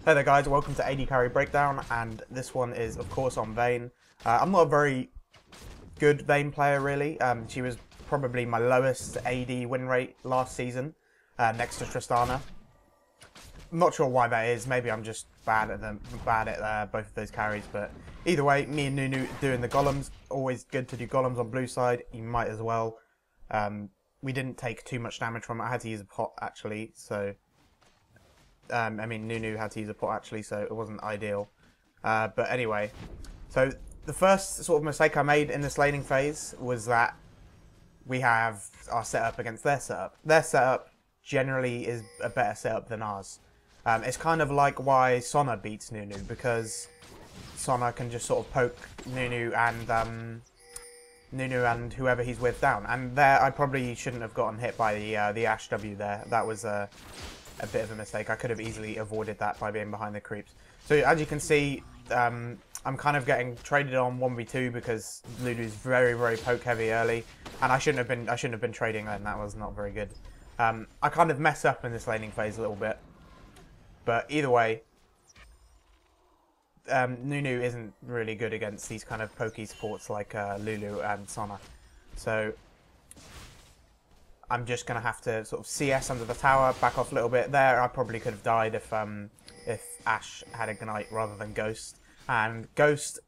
Hey there guys, welcome to AD Carry Breakdown, and this one is of course on Vayne. I'm not a very good Vayne player really. She was probably my lowest AD win rate last season, next to Tristana. I'm not sure why that is, maybe I'm just bad at both of those carries, but either way, me and Nunu doing the golems. Always good to do golems on blue side, you might as well. We didn't take too much damage from it. I had to use a pot actually, so I mean, Nunu had to use a pot actually, so it wasn't ideal. But anyway, so the first sort of mistake I made in this laning phase was that we have our setup against their setup. Their setup generally is a better setup than ours. It's kind of like why Sona beats Nunu, because Sona can just sort of poke Nunu and whoever he's with down. And there, I probably shouldn't have gotten hit by the Ashe W there. That was a bit of a mistake. I could have easily avoided that by being behind the creeps. So as you can see, I'm kind of getting traded on 1v2 because Lulu's very, very poke heavy early, and I shouldn't have been trading then. That was not very good. I kind of mess up in this laning phase a little bit, but either way, Nunu isn't really good against these kind of pokey supports like Lulu and Sona. So I'm just going to have to sort of CS under the tower, back off a little bit. There, I probably could have died if Ashe had Ignite rather than Ghost. And Ghost,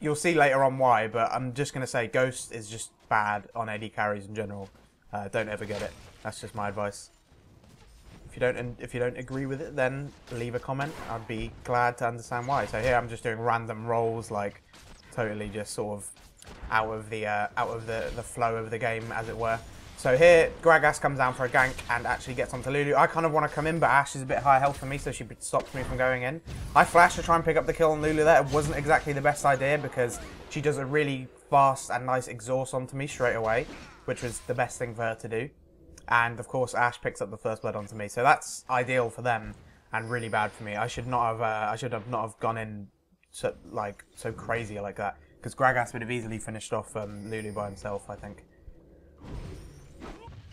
you'll see later on why, but I'm just going to say Ghost is just bad on AD carries in general. Don't ever get it. That's just my advice. If you don't agree with it, then leave a comment. I'd be glad to understand why. So here I'm just doing random rolls, like totally just sort of out of the flow of the game, as it were. So here, Gragas comes down for a gank and actually gets onto Lulu. I kind of want to come in, but Ashe is a bit higher health than me, so she stops me from going in. I flash to try and pick up the kill on Lulu there. It wasn't exactly the best idea because she does a really fast and nice exhaust onto me straight away, which was the best thing for her to do. And of course, Ashe picks up the first blood onto me, so that's ideal for them and really bad for me. I should not have gone in so crazy like that, because Gragas would have easily finished off Lulu by himself, I think.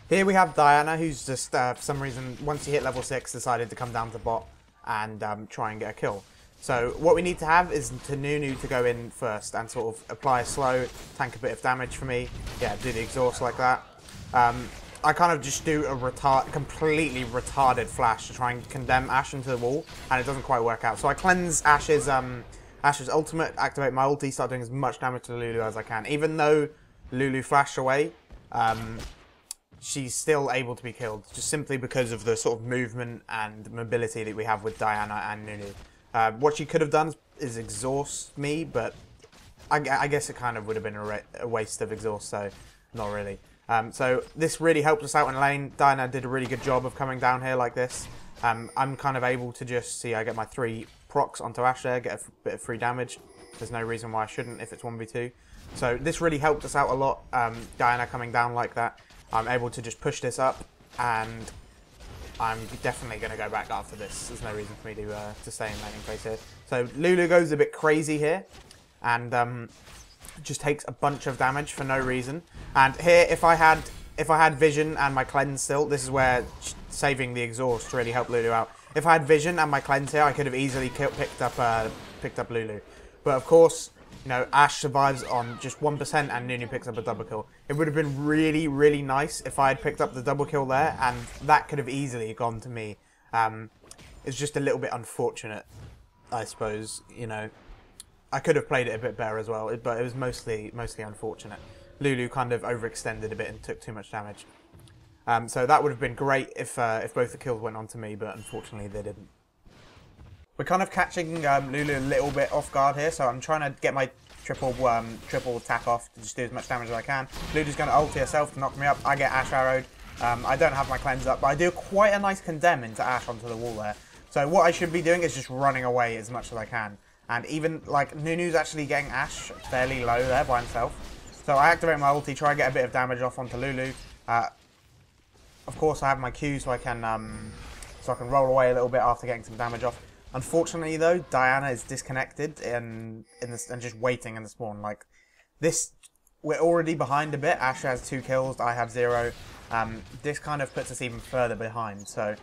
Here we have Diana, who's just, for some reason, once you hit level 6, decided to come down to bot and try and get a kill. So what we need to have is to Nunu to go in first and sort of apply a slow, tank a bit of damage for me. Yeah, do the exhaust like that. I kind of just do a completely retarded flash to try and condemn Ashe into the wall, and it doesn't quite work out. So I cleanse Ashe's ultimate, activate my ulti, start doing as much damage to Lulu as I can. Even though Lulu flashed away, she's still able to be killed, just simply because of the sort of movement and mobility that we have with Diana and Nunu. What she could have done is exhaust me, but I guess it kind of would have been a waste of exhaust, so not really. So this really helped us out in lane. Diana did a really good job of coming down here like this. I'm kind of able to just see I get my 3 procs onto Ashe there, get a bit of free damage. There's no reason why I shouldn't if it's 1v2. So this really helped us out a lot, Diana coming down like that. I'm able to just push this up, and I'm definitely going to go back after this. There's no reason for me to stay in laning phase here. So Lulu goes a bit crazy here, and just takes a bunch of damage for no reason. And here, if I had vision and my cleanse still, this is where saving the exhaust really helped Lulu out. If I had vision and my cleanse here, I could have easily picked up Lulu. But of course, you know, Ashe survives on just 1% and Nunu picks up a double kill. It would have been really, really nice if I had picked up the double kill there, and that could have easily gone to me. It's just a little bit unfortunate, I suppose, you know. I could have played it a bit better as well, but it was mostly unfortunate. Lulu kind of overextended a bit and took too much damage. So that would have been great if both the kills went on to me, but unfortunately they didn't. We're kind of catching Lulu a little bit off guard here, so I'm trying to get my triple attack off to just do as much damage as I can. Lulu's going to ulti herself to knock me up. I get Ashe arrowed. I don't have my cleanse up, but I do quite a nice condemn into Ashe onto the wall there. So what I should be doing is just running away as much as I can. And even, like, Nunu's actually getting Ashe fairly low there by himself. So I activate my ulti, try and get a bit of damage off onto Lulu. Of course, I have my Q so I can roll away a little bit after getting some damage off. Unfortunately, though, Diana is disconnected and just waiting in the spawn. Like this, we're already behind a bit. Ashe has 2 kills, I have 0. This kind of puts us even further behind. So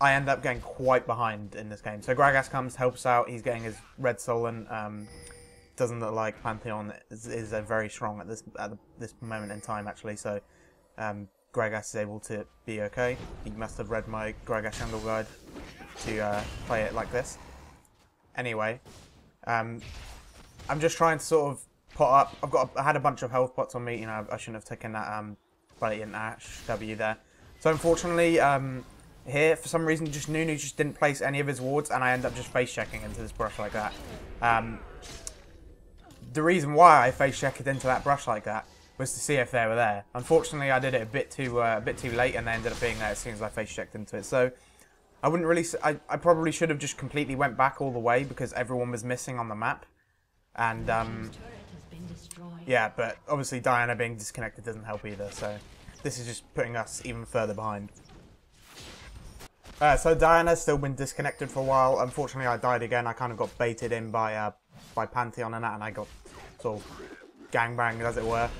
I end up getting quite behind in this game. So Gragas comes, helps out. He's getting his red Solan. Doesn't look like Pantheon is very strong at this moment in time, actually. So Gragas is able to be okay. He must have read my Gragas jungle guide to play it like this. Anyway, I'm just trying to sort of pot up. I had a bunch of health pots on me. You know, I shouldn't have taken that Valiant Ash W there. So unfortunately, here for some reason, just Nunu just didn't place any of his wards, and I end up just face checking into this brush like that. The reason why I face checked into that brush like that was to see if they were there. Unfortunately, I did it a bit too late, and they ended up being there as soon as I face checked into it. So I wouldn't really. I probably should have just completely went back all the way because everyone was missing on the map, and yeah. But obviously, Diana being disconnected doesn't help either. So this is just putting us even further behind. So Diana's still been disconnected for a while. Unfortunately, I died again. I kind of got baited in by Pantheon and that, and I got sort of gangbanged, as it were.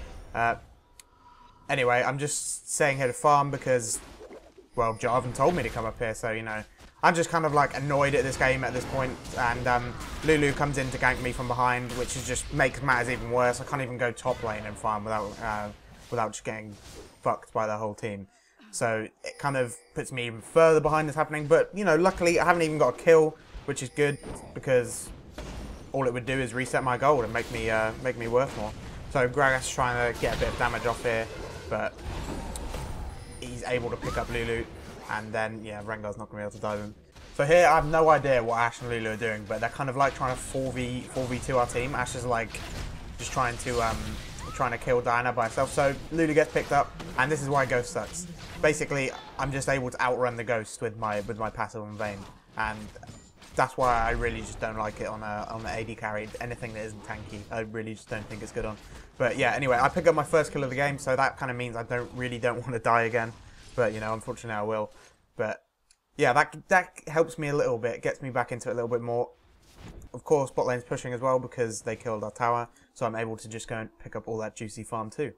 Anyway, I'm just staying here to farm because, well, Jarvan told me to come up here, so, you know, I'm just kind of, like, annoyed at this game at this point, and Lulu comes in to gank me from behind, which is just makes matters even worse. I can't even go top lane and farm without just getting fucked by the whole team. So it kind of puts me even further behind this happening, but, you know, luckily I haven't even got a kill, which is good, because all it would do is reset my gold and make me worth more. So Gragas is trying to get a bit of damage off here, but he's able to pick up Lulu, and then, yeah, Rengar's not going to be able to dive him. So here I have no idea what Ashe and Lulu are doing, but they're kind of like trying to 4v2 our team. Ashe is like just trying to kill Diana by herself. So Lulu gets picked up, and this is why Ghost sucks. Basically, I'm just able to outrun the Ghost with my passive on Vayne, and that's why I really just don't like it on the AD carry. Anything that isn't tanky, I really just don't think it's good on. But yeah, anyway, I pick up my first kill of the game, so that kind of means I don't want to die again. But, you know, unfortunately I will. But yeah, that helps me a little bit, gets me back into it a little bit more. Of course, bot lane's pushing as well because they killed our tower, so I'm able to just go and pick up all that juicy farm too.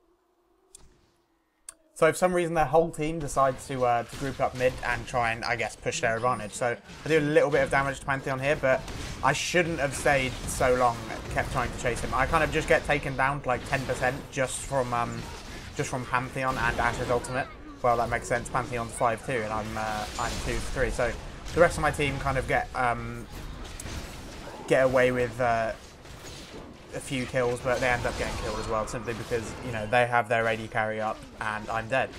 So for some reason their whole team decides to group up mid and try and, I guess, push their advantage. So I do a little bit of damage to Pantheon here, but I shouldn't have stayed so long and kept trying to chase him. I kind of just get taken down to like 10% just from Pantheon and Ashe's ultimate. Well, that makes sense. Pantheon's 5-2 and I'm 2-3. So the rest of my team kind of get away with a few kills, but they end up getting killed as well, simply because, you know, they have their AD carry up and I'm dead.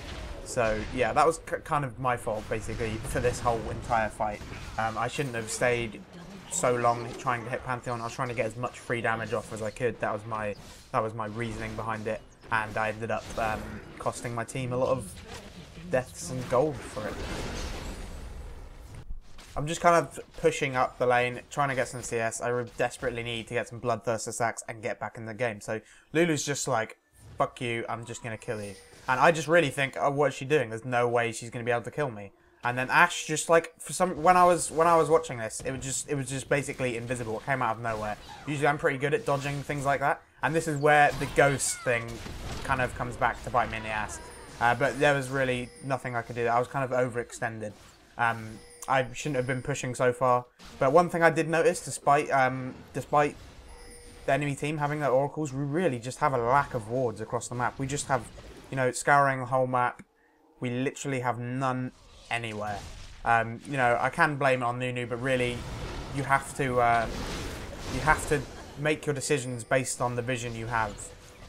So yeah, that was kind of my fault basically for this whole entire fight. I shouldn't have stayed so long trying to hit Pantheon. I was trying to get as much free damage off as I could. That was my reasoning behind it, and I ended up costing my team a lot of deaths and gold for it. I'm just kind of pushing up the lane, trying to get some CS. I desperately need to get some Bloodthirster stacks and get back in the game. So Lulu's just like, fuck you, I'm just going to kill you. And I just really think, oh, what is she doing? There's no way she's going to be able to kill me. And then Ashe just like, when I was watching this, it was just basically invisible. It came out of nowhere. Usually I'm pretty good at dodging things like that. And this is where the ghost thing kind of comes back to bite me in the ass. But there was really nothing I could do. I was kind of overextended. I shouldn't have been pushing so far. But one thing I did notice, despite the enemy team having their oracles, we really just have a lack of wards across the map. We just have, you know, scouring the whole map. We literally have none anywhere. You know, I can blame it on Nunu, but really, you have to make your decisions based on the vision you have.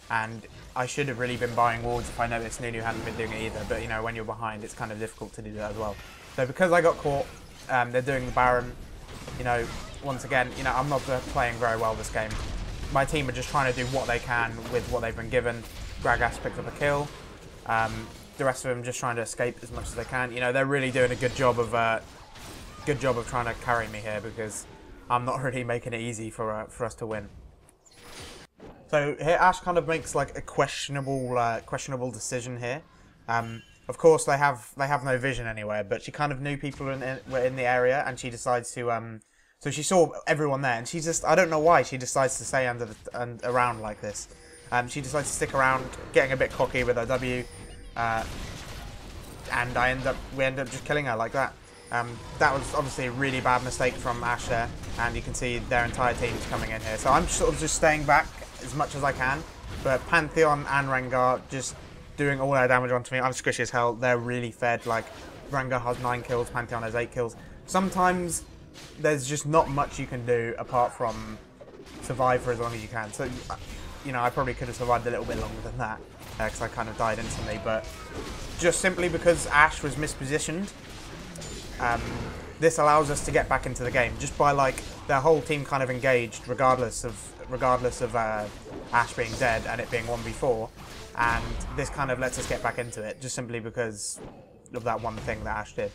And I should have really been buying wards if I noticed Nunu hadn't been doing it either. But, you know, when you're behind, it's kind of difficult to do that as well. So because I got caught, they're doing the Baron. You know, once again, you know, I'm not playing very well this game. My team are just trying to do what they can with what they've been given. Gragas picked up a kill. The rest of them just trying to escape as much as they can. You know, they're really doing a good job of trying to carry me here because I'm not really making it easy for us to win. So here, Ashe kind of makes like a questionable decision here. Of course, they have no vision anywhere, but she kind of knew people were in the area, and she decides to so she saw everyone there, and she just, I don't know why she decides to stay around like this. She decides to stick around, getting a bit cocky with her W, and we end up just killing her like that. That was obviously a really bad mistake from Ashe there, and you can see their entire team's coming in here. So I'm sort of just staying back as much as I can, but Pantheon and Rengar just doing all their damage onto me. I'm squishy as hell. They're really fed. Like, Rengar has 9 kills, Pantheon has 8 kills. Sometimes there's just not much you can do apart from survive for as long as you can. So, you know, I probably could have survived a little bit longer than that because I kind of died instantly, but just simply because Ashe was mispositioned, this allows us to get back into the game just by, like, their whole team kind of engaged regardless of Ashe being dead and it being 1v4, and this kind of lets us get back into it just simply because of that one thing that Ashe did.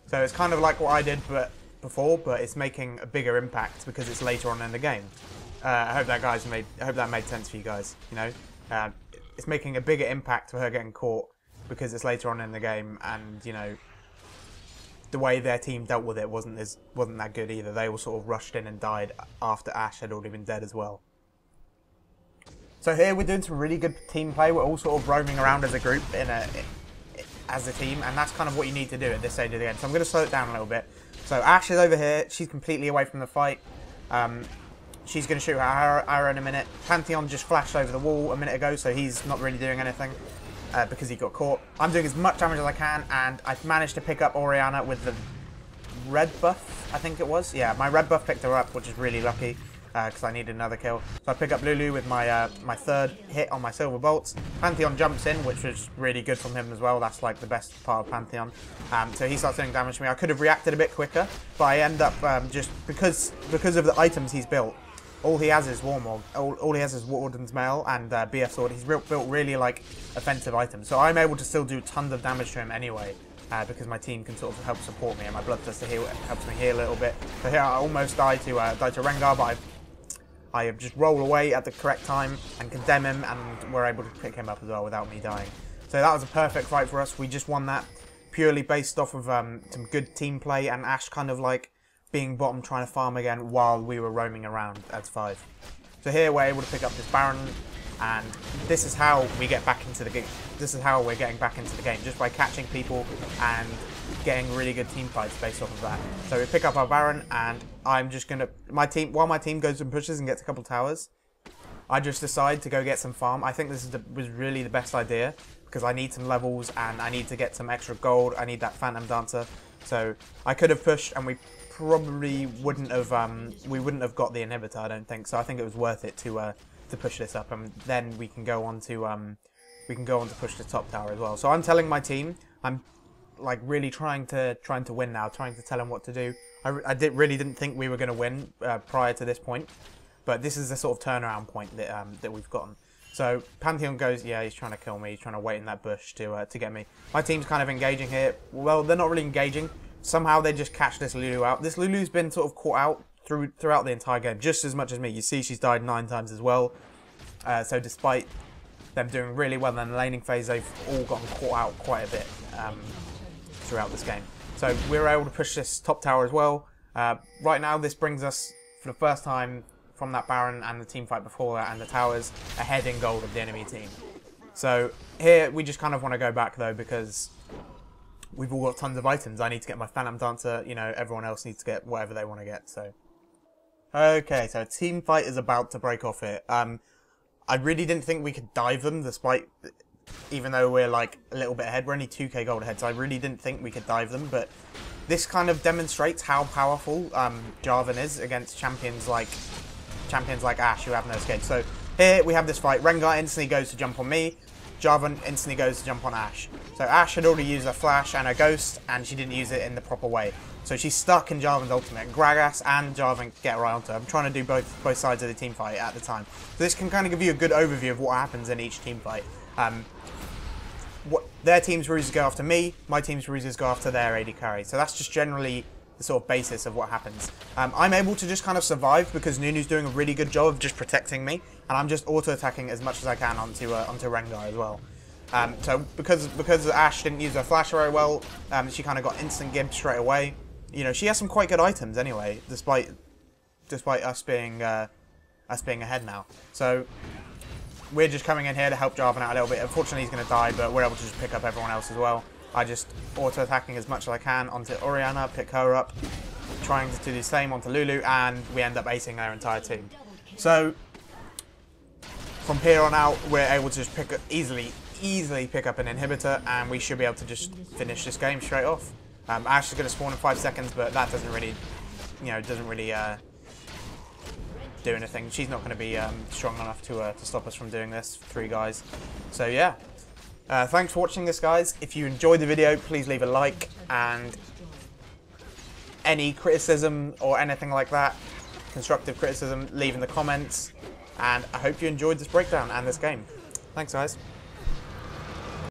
So it's kind of like what I did before, but it's making a bigger impact because it's later on in the game. I hope that made sense for you guys. You know, it's making a bigger impact for her getting caught because it's later on in the game, and you know, the way their team dealt with it wasn't that good either. They all sort of rushed in and died after Ashe had already been dead as well. So here we're doing some really good team play. We're all sort of roaming around as a group as a team, and that's kind of what you need to do at this stage of the game. So I'm going to slow it down a little bit. So Ashe is over here. She's completely away from the fight. She's going to shoot her arrow in a minute. Pantheon just flashed over the wall a minute ago, so he's not really doing anything because he got caught. I'm doing as much damage as I can, and I've managed to pick up Orianna with the red buff, I think it was. Yeah, my red buff picked her up, which is really lucky because I needed another kill. So I pick up Lulu with my my third hit on my silver bolts. Pantheon jumps in, which was really good from him as well. That's like the best part of Pantheon. So he starts doing damage to me. I could have reacted a bit quicker, but I end up just because of the items he's built. All he has is Warmog. All he has is Warden's Mail and BF Sword. He's built really like offensive items, so I'm able to still do tons of damage to him anyway. Because my team can sort of help support me, and my Bloodthirster helps me heal a little bit. So here I almost died to Rengar, but I just roll away at the correct time and condemn him, and we're able to pick him up as well without me dying. So that was a perfect fight for us. We just won that purely based off of some good team play and Ashe kind of like being bottom trying to farm again while we were roaming around as 5. So here we're able to pick up this Baron, and this is how we get back into the game. This is how we're getting back into the game, just by catching people and getting really good team fights based off of that. So we pick up our Baron, and I'm just gonna while my team goes and pushes and gets a couple towers, I just decide to go get some farm. I think this was really the best idea because I need some levels and I need to get some extra gold. I need that Phantom Dancer. So I could have pushed, and we probably wouldn't have got the inhibitor, I don't think. So I think it was worth it to push this up, and then we can go on to push the top tower as well. So I'm telling my team, I'm like really trying to win now, trying to tell them what to do. I really didn't think we were going to win prior to this point, but this is the sort of turnaround point that we've gotten. So Pantheon goes, yeah, he's trying to kill me. He's trying to wait in that bush to get me. My team's kind of engaging here. Well, they're not really engaging. Somehow they just catch this Lulu out. This Lulu's been sort of caught out throughout the entire game, just as much as me. You see she's died 9 times as well. So despite them doing really well in the laning phase, they've all gotten caught out quite a bit throughout this game. So we were able to push this top tower as well. Right now this brings us, for the first time from that Baron and the team fight before that and the towers, ahead in gold of the enemy team. So here we just kind of want to go back though, because we've all got tons of items. I need to get my Phantom Dancer, you know, everyone else needs to get whatever they want to get, so. Okay, so team fight is about to break off here. I really didn't think we could dive them, despite, even though we're like a little bit ahead. We're only 2k gold ahead, so I really didn't think we could dive them, but this kind of demonstrates how powerful Jarvan is against champions like Ashe, who have no escape. So here we have this fight. Rengar instantly goes to jump on me. Jarvan instantly goes to jump on Ashe. So Ashe had already used her flash and her ghost, and she didn't use it in the proper way. So she's stuck in Jarvan's ultimate. Gragas and Jarvan get right onto her. I'm trying to do both sides of the team fight at the time. So this can kind of give you a good overview of what happens in each team fight. Their team's ruses go after me, my team's ruses go after their AD carry. So that's just generally the sort of basis of what happens. I'm able to just kind of survive because Nunu's doing a really good job of just protecting me, and I'm just auto-attacking as much as I can onto Rengar as well. So because Ashe didn't use her flash very well, she kind of got instant gibbed straight away. You know, she has some quite good items anyway, despite us being ahead now. So we're just coming in here to help Jarvan out a little bit. Unfortunately, he's going to die, but we're able to just pick up everyone else as well. I just auto-attacking as much as I can onto Orianna, pick her up, trying to do the same onto Lulu, and we end up acing their entire team. So from here on out, we're able to just easily pick up an inhibitor, and we should be able to just finish this game straight off. Ashe is going to spawn in 5 seconds, but that doesn't really, do anything. She's not going to be strong enough to stop us from doing this. 3 guys. So yeah. Thanks for watching this, guys. If you enjoyed the video, please leave a like, and any criticism or anything like that, constructive criticism, leave in the comments. And I hope you enjoyed this breakdown and this game. Thanks, guys.